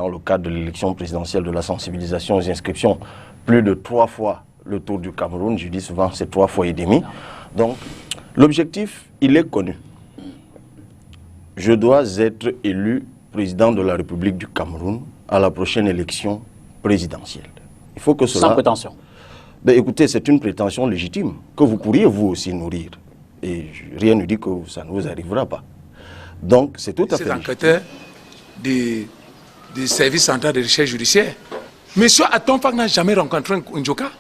dans le cadre de l'élection présidentielle de la sensibilisation aux inscriptions, plus de 3 fois le tour du Cameroun. Je dis souvent c'est 3 fois et demi. Donc l'objectif, il est connu. Je dois être élu président de la République du Cameroun à la prochaine élection présidentielle. Il faut que cela... Sans prétention. Ben, écoutez, c'est une prétention légitime que vous pourriez vous aussi nourrir. Et rien ne dit que ça ne vous arrivera pas. Donc c'est tout à fait légitime. Cet enquêteur du service central de recherche judiciaire, Monsieur Atonfak n'a jamais rencontré Ndjoka.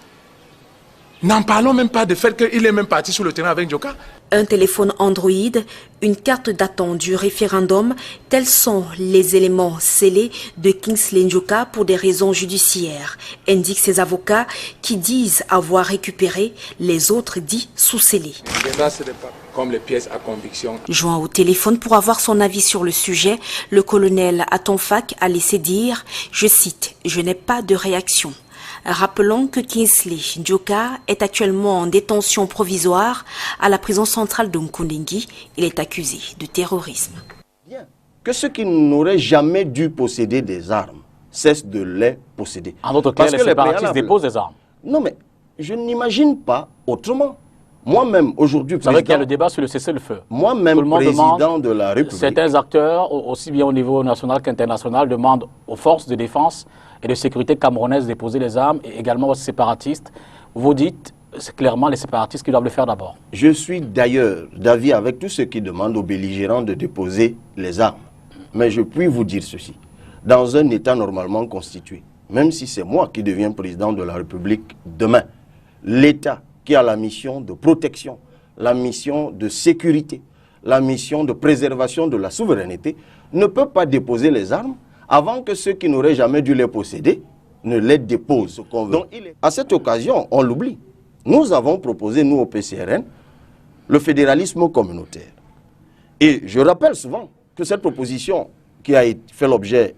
N'en parlons même pas du fait qu'il est même parti sur le terrain avec Ndjoka. Un téléphone Android, une carte datant du référendum, tels sont les éléments scellés de Kingsley Ndjoka pour des raisons judiciaires, indiquent ses avocats qui disent avoir récupéré, les autres dits sous-scellés. Comme les pièces à conviction. Joint au téléphone pour avoir son avis sur le sujet, le colonel Atonfak a laissé dire, je cite, « Je n'ai pas de réaction ». Rappelons que Kingsley Ndjoka est actuellement en détention provisoire à la prison centrale de Nkondengui. Il est accusé de terrorisme. Bien. Que ceux qui n'auraient jamais dû posséder des armes cessent de les posséder. En d'autres cas, les séparatistes déposent des armes. Non mais, je n'imagine pas autrement. Moi-même, aujourd'hui, vous savez qu'il y a le débat sur le cessez-le-feu. Moi-même, président de la République. Certains acteurs, aussi bien au niveau national qu'international, demandent aux forces de défense et de sécurité camerounaises de déposer les armes, et également aux séparatistes. Vous dites, c'est clairement les séparatistes qui doivent le faire d'abord. Je suis d'ailleurs d'avis avec tous ceux qui demandent aux belligérants de déposer les armes. Mais je puis vous dire ceci. Dans un État normalement constitué, même si c'est moi qui deviens président de la République demain, l'État qui a la mission de protection, la mission de sécurité, la mission de préservation de la souveraineté, ne peut pas déposer les armes avant que ceux qui n'auraient jamais dû les posséder ne les déposent. Donc, à cette occasion, on l'oublie. Nous avons proposé, nous au PCRN, le fédéralisme communautaire. Et je rappelle souvent que cette proposition, qui a fait l'objet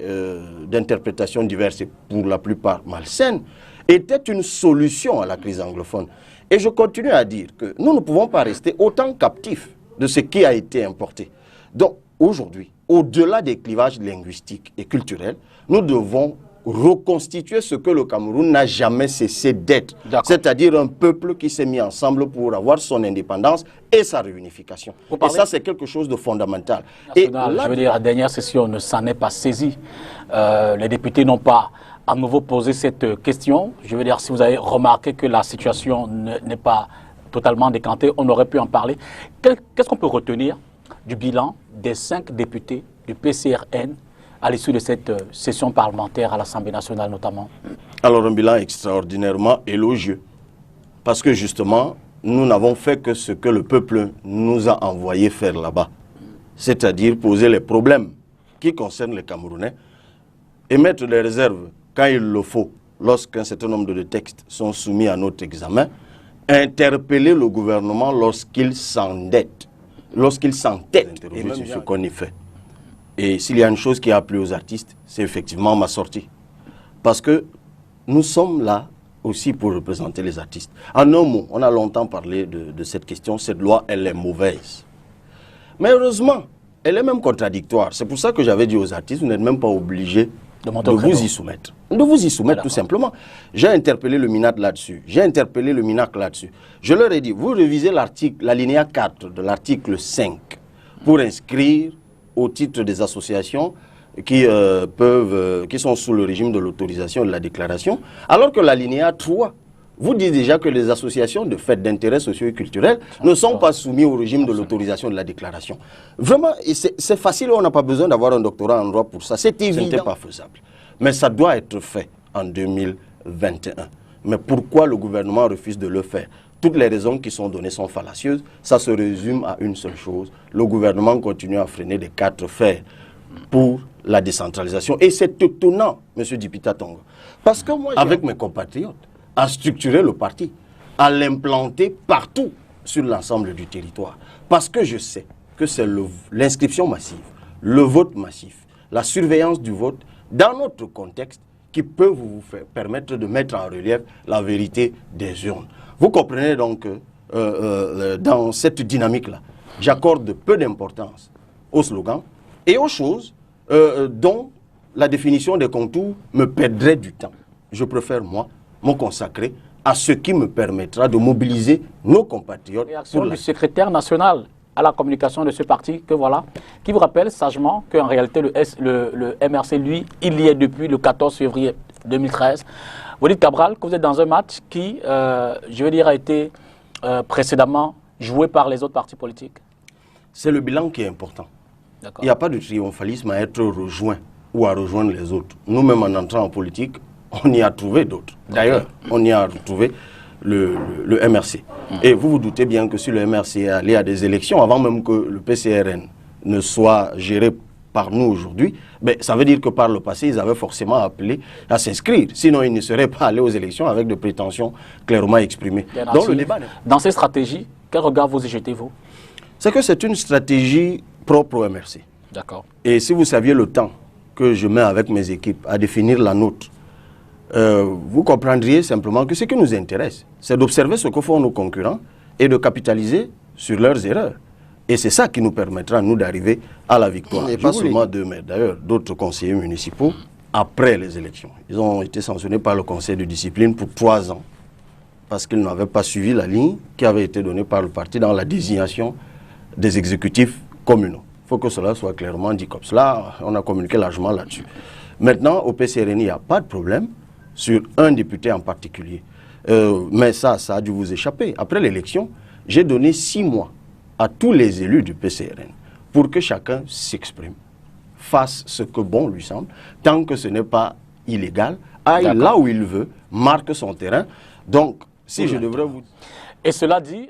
d'interprétations diverses et pour la plupart malsaines, était une solution à la crise anglophone. Et je continue à dire que nous ne pouvons pas rester autant captifs de ce qui a été importé. Donc, aujourd'hui, au-delà des clivages linguistiques et culturels, nous devons reconstituer ce que le Cameroun n'a jamais cessé d'être. C'est-à-dire un peuple qui s'est mis ensemble pour avoir son indépendance et sa réunification. Et ça, c'est quelque chose de fondamental. Et là, je veux dire, la dernière session ne s'en est pas saisie. Les députés n'ont pas à nouveau posé cette question. Je veux dire, si vous avez remarqué que la situation n'est pas totalement décantée, on aurait pu en parler. Qu'est-ce qu'on peut retenir du bilan des 5 députés du PCRN à l'issue de cette session parlementaire à l'Assemblée nationale notamment? Alors un bilan extraordinairement élogieux. Parce que justement, nous n'avons fait que ce que le peuple nous a envoyé faire là-bas. C'est-à-dire poser les problèmes qui concernent les Camerounais, émettre des réserves quand il le faut, lorsqu'un certain nombre de textes sont soumis à notre examen, interpeller le gouvernement lorsqu'il s'endette, lorsqu'il s'entête sur ce qu'on y fait. Et s'il y a une chose qui a plu aux artistes, c'est effectivement ma sortie. Parce que nous sommes là aussi pour représenter les artistes. En un mot, on a longtemps parlé de cette question, cette loi, elle est mauvaise. Mais heureusement, elle est même contradictoire. C'est pour ça que j'avais dit aux artistes, vous n'êtes même pas obligés de vous y soumettre. De vous y soumettre tout simplement. J'ai interpellé le MINAT là-dessus. J'ai interpellé le MINAC là-dessus. Je leur ai dit, vous révisez l'article, l'alinéa 4 de l'article 5 pour inscrire au titre des associations qui sont sous le régime de l'autorisation et de la déclaration, alors que l'alinéa 3 vous dit déjà que les associations de fait d'intérêt socio et culturel ne sont pas soumises au régime de l'autorisation et de la déclaration. Vraiment, c'est facile, on n'a pas besoin d'avoir un doctorat en droit pour ça. C'est évident. Ce n'était pas faisable. Mais ça doit être fait en 2021. Mais pourquoi le gouvernement refuse de le faire? Toutes les raisons qui sont données sont fallacieuses. Ça se résume à une seule chose. Le gouvernement continue à freiner des 4 fers pour la décentralisation. Et c'est étonnant, M. Dipita Tonga. Parce que moi, avec mes compatriotes, à structurer le parti, à l'implanter partout sur l'ensemble du territoire. Parce que je sais que c'est l'inscription massive, le vote massif, la surveillance du vote dans notre contexte qui peut vous permettre de mettre en relief la vérité des urnes. Vous comprenez donc que dans cette dynamique-là, j'accorde peu d'importance aux slogans et aux choses dont la définition des contours me perdrait du temps. Je préfère, moi, me consacrer à ce qui me permettra de mobiliser nos compatriotes. Réaction du secrétaire national à la communication de ce parti, que voilà, qui vous rappelle sagement qu'en réalité, le MRC, lui, il y est depuis le 14 février 2013. Vous dites, Cabral, que vous êtes dans un match qui, je veux dire, a été précédemment joué par les autres partis politiques. C'est le bilan qui est important. Il n'y a pas de triomphalisme à être rejoint ou à rejoindre les autres. Nous-mêmes, en entrant en politique, on y a trouvé d'autres. D'ailleurs, on y a retrouvé le MRC. Et vous vous doutez bien que si le MRC est allé à des élections, avant même que le PCRN ne soit géré par nous aujourd'hui, ben, ça veut dire que par le passé, ils avaient forcément appelé à s'inscrire. Sinon, ils ne seraient pas allés aux élections avec des prétentions clairement exprimées. Donc, le débat, dans ces stratégies, quel regard vous y jetez-vous? C'est que c'est une stratégie propre au MRC. D'accord. Et si vous saviez le temps que je mets avec mes équipes à définir la nôtre, vous comprendriez simplement que ce qui nous intéresse, c'est d'observer ce que font nos concurrents et de capitaliser sur leurs erreurs. Et c'est ça qui nous permettra, nous, d'arriver à la victoire. Et pas seulement d'eux, mais d'ailleurs d'autres conseillers municipaux après les élections. Ils ont été sanctionnés par le conseil de discipline pour 3 ans parce qu'ils n'avaient pas suivi la ligne qui avait été donnée par le parti dans la désignation des exécutifs communaux. Il faut que cela soit clairement dit comme cela. On a communiqué largement là-dessus. Maintenant, au PCRN, il n'y a pas de problème sur un député en particulier. Mais ça a dû vous échapper. Après l'élection, j'ai donné 6 mois à tous les élus du PCRN pour que chacun s'exprime, fasse ce que bon lui semble, tant que ce n'est pas illégal, aille là où il veut, marque son terrain. Donc, si je devrais vous... Et cela dit...